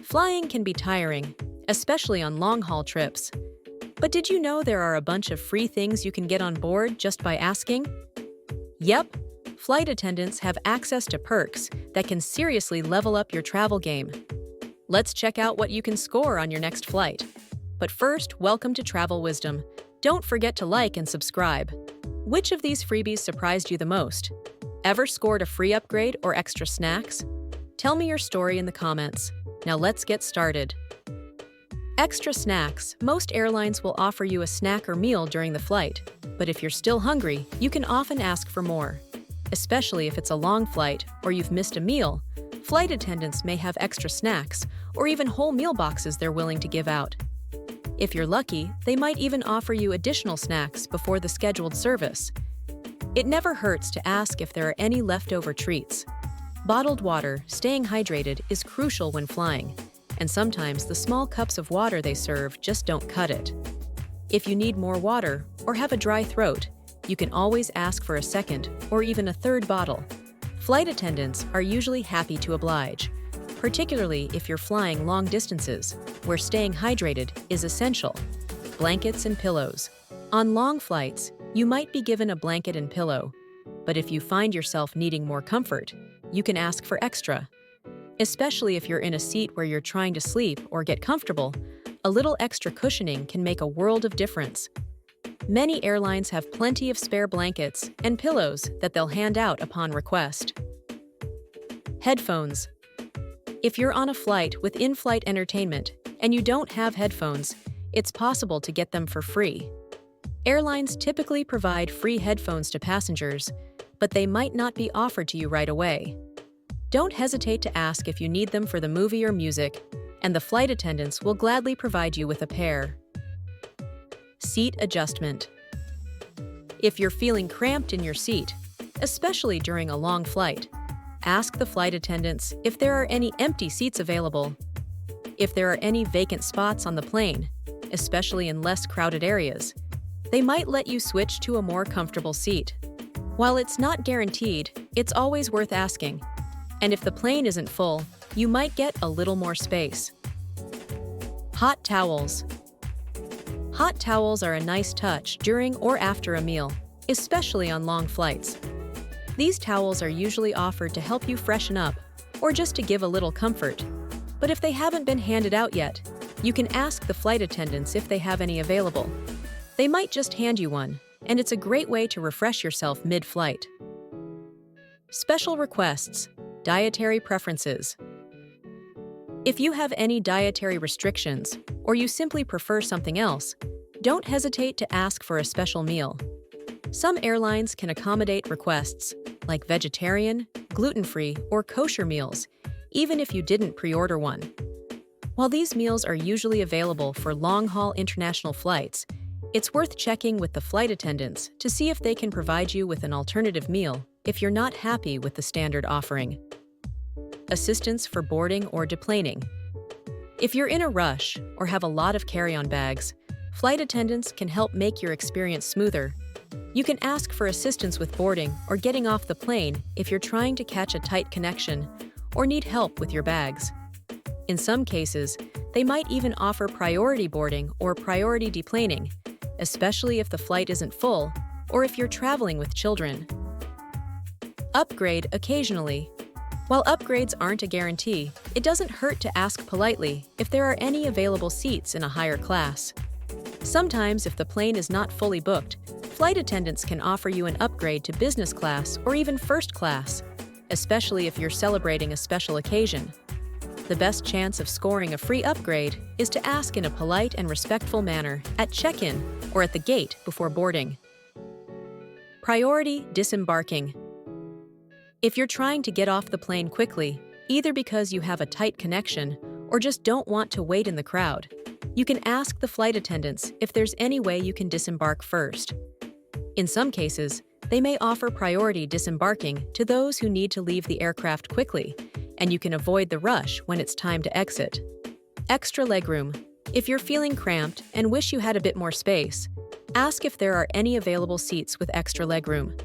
Flying can be tiring, especially on long-haul trips. But did you know there are a bunch of free things you can get on board just by asking? Yep, flight attendants have access to perks that can seriously level up your travel game. Let's check out what you can score on your next flight. But first, welcome to Travel Wisdom. Don't forget to like and subscribe. Which of these freebies surprised you the most? Ever scored a free upgrade or extra snacks? Tell me your story in the comments. Now let's get started. Extra snacks. Most airlines will offer you a snack or meal during the flight, but if you're still hungry, you can often ask for more. Especially if it's a long flight or you've missed a meal, flight attendants may have extra snacks or even whole meal boxes they're willing to give out. If you're lucky, they might even offer you additional snacks before the scheduled service. It never hurts to ask if there are any leftover treats. Bottled water, staying hydrated, is crucial when flying, and sometimes the small cups of water they serve just don't cut it. If you need more water or have a dry throat, you can always ask for a second or even a third bottle. Flight attendants are usually happy to oblige, particularly if you're flying long distances, where staying hydrated is essential. Blankets and pillows. On long flights, you might be given a blanket and pillow, but if you find yourself needing more comfort, you can ask for extra. Especially if you're in a seat where you're trying to sleep or get comfortable, a little extra cushioning can make a world of difference. Many airlines have plenty of spare blankets and pillows that they'll hand out upon request. Headphones. If you're on a flight with in-flight entertainment and you don't have headphones, it's possible to get them for free. Airlines typically provide free headphones to passengers, but they might not be offered to you right away. Don't hesitate to ask if you need them for the movie or music, and the flight attendants will gladly provide you with a pair. Seat adjustment. If you're feeling cramped in your seat, especially during a long flight, ask the flight attendants if there are any empty seats available. If there are any vacant spots on the plane, especially in less crowded areas, they might let you switch to a more comfortable seat. While it's not guaranteed, it's always worth asking. And if the plane isn't full, you might get a little more space. Hot towels. Hot towels are a nice touch during or after a meal, especially on long flights. These towels are usually offered to help you freshen up or just to give a little comfort. But if they haven't been handed out yet, you can ask the flight attendants if they have any available. They might just hand you one, and it's a great way to refresh yourself mid-flight. Special requests. Dietary preferences. If you have any dietary restrictions, or you simply prefer something else, don't hesitate to ask for a special meal. Some airlines can accommodate requests, like vegetarian, gluten-free, or kosher meals, even if you didn't pre-order one. While these meals are usually available for long-haul international flights, it's worth checking with the flight attendants to see if they can provide you with an alternative meal if you're not happy with the standard offering. Assistance for boarding or deplaning. If you're in a rush or have a lot of carry-on bags, flight attendants can help make your experience smoother. You can ask for assistance with boarding or getting off the plane if you're trying to catch a tight connection or need help with your bags. In some cases, they might even offer priority boarding or priority deplaning, especially if the flight isn't full or if you're traveling with children. Upgrade occasionally. While upgrades aren't a guarantee, it doesn't hurt to ask politely if there are any available seats in a higher class. Sometimes, if the plane is not fully booked, flight attendants can offer you an upgrade to business class or even first class, especially if you're celebrating a special occasion. The best chance of scoring a free upgrade is to ask in a polite and respectful manner at check-in or at the gate before boarding. Priority disembarking. If you're trying to get off the plane quickly, either because you have a tight connection or just don't want to wait in the crowd, you can ask the flight attendants if there's any way you can disembark first. In some cases, they may offer priority disembarking to those who need to leave the aircraft quickly, and you can avoid the rush when it's time to exit. Extra legroom. If you're feeling cramped and wish you had a bit more space, ask if there are any available seats with extra legroom.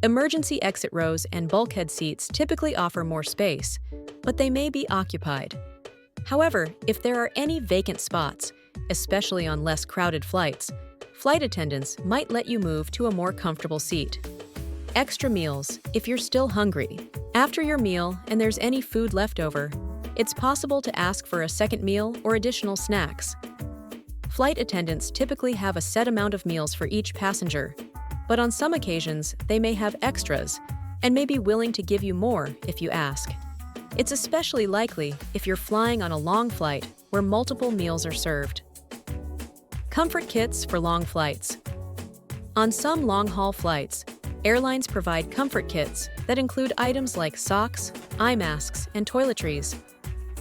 Emergency exit rows and bulkhead seats typically offer more space, but they may be occupied. However, if there are any vacant spots, especially on less crowded flights, flight attendants might let you move to a more comfortable seat. Extra meals, if you're still hungry. After your meal and there's any food left over, it's possible to ask for a second meal or additional snacks. Flight attendants typically have a set amount of meals for each passenger, but on some occasions they may have extras and may be willing to give you more if you ask. It's especially likely if you're flying on a long flight where multiple meals are served. Comfort kits for long flights. On some long-haul flights, airlines provide comfort kits that include items like socks, eye masks, and toiletries.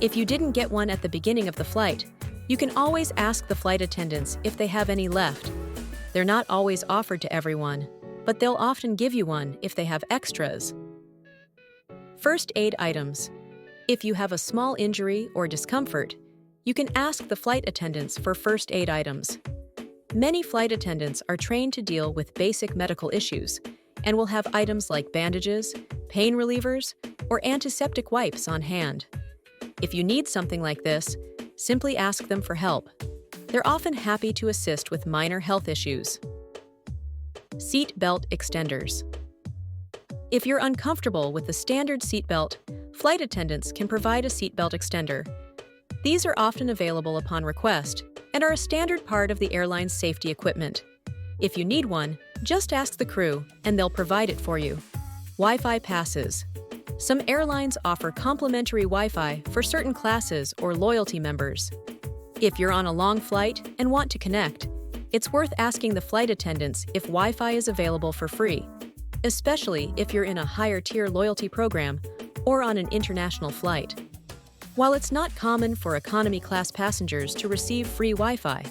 If you didn't get one at the beginning of the flight, you can always ask the flight attendants if they have any left. They're not always offered to everyone, but they'll often give you one if they have extras. First aid items. If you have a small injury or discomfort, you can ask the flight attendants for first aid items. Many flight attendants are trained to deal with basic medical issues and will have items like bandages, pain relievers, or antiseptic wipes on hand. If you need something like this, simply ask them for help. They're often happy to assist with minor health issues. Seat belt extenders. If you're uncomfortable with the standard seat belt, flight attendants can provide a seatbelt extender. These are often available upon request and are a standard part of the airline's safety equipment. If you need one, just ask the crew and they'll provide it for you. Wi-Fi passes. Some airlines offer complimentary Wi-Fi for certain classes or loyalty members. If you're on a long flight and want to connect, it's worth asking the flight attendants if Wi-Fi is available for free, especially if you're in a higher-tier loyalty program or on an international flight. While it's not common for economy-class passengers to receive free Wi-Fi,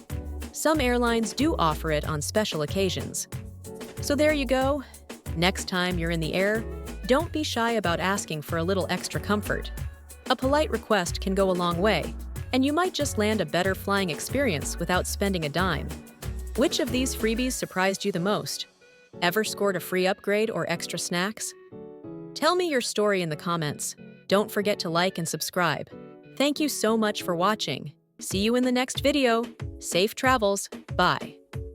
some airlines do offer it on special occasions. So there you go. Next time you're in the air, don't be shy about asking for a little extra comfort. A polite request can go a long way, and you might just land a better flying experience without spending a dime. Which of these freebies surprised you the most? Ever scored a free upgrade or extra snacks? Tell me your story in the comments. Don't forget to like and subscribe. Thank you so much for watching. See you in the next video. Safe travels. Bye.